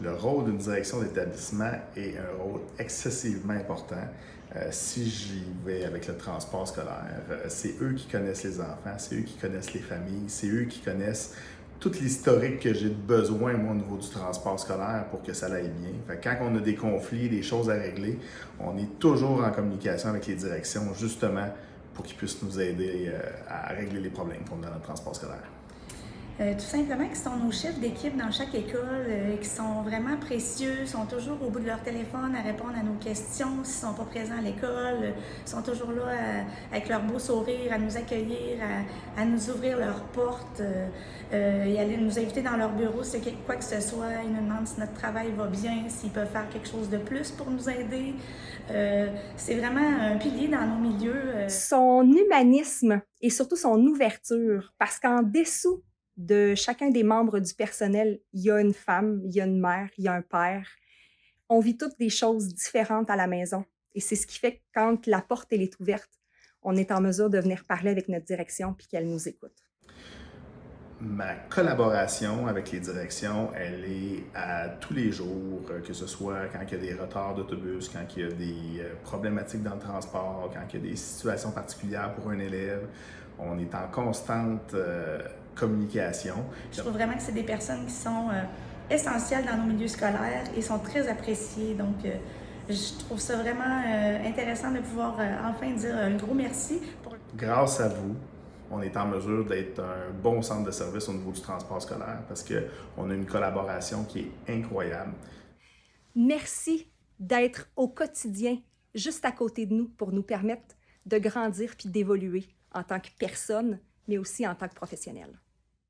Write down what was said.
Le rôle d'une direction d'établissement est un rôle excessivement important. Si j'y vais avec le transport scolaire, c'est eux qui connaissent les enfants, c'est eux qui connaissent les familles, c'est eux qui connaissent tout l'historique que j'ai besoin, moi, au niveau du transport scolaire pour que ça aille bien. Fait que quand on a des conflits, des choses à régler, on est toujours en communication avec les directions, justement, pour qu'ils puissent nous aider à régler les problèmes qu'on a dans le transport scolaire. Tout simplement qui sont nos chefs d'équipe dans chaque école, qui sont vraiment précieux, sont toujours au bout de leur téléphone à répondre à nos questions s'ils ne sont pas présents à l'école, sont toujours là avec leur beau sourire à nous accueillir, à nous ouvrir leurs portes et aller nous inviter dans leur bureau si quoi que ce soit. Ils nous demandent si notre travail va bien, s'ils peuvent faire quelque chose de plus pour nous aider. C'est vraiment un pilier dans nos milieux. Son humanisme et surtout son ouverture, parce qu'en dessous de chacun des membres du personnel, il y a une femme, il y a une mère, il y a un père. On vit toutes des choses différentes à la maison. Et c'est ce qui fait que quand la porte elle est ouverte, on est en mesure de venir parler avec notre direction puis qu'elle nous écoute. Ma collaboration avec les directions, elle est à tous les jours, que ce soit quand il y a des retards d'autobus, quand il y a des problématiques dans le transport, quand il y a des situations particulières pour un élève. On est en constante communication. Je trouve vraiment que c'est des personnes qui sont essentielles dans nos milieux scolaires et sont très appréciées. Donc, je trouve ça vraiment intéressant de pouvoir enfin dire un gros merci. Grâce à vous, on est en mesure d'être un bon centre de service au niveau du transport scolaire parce qu'on a une collaboration qui est incroyable. Merci d'être au quotidien juste à côté de nous pour nous permettre de grandir puis d'évoluer en tant que personne, mais aussi en tant que professionnel.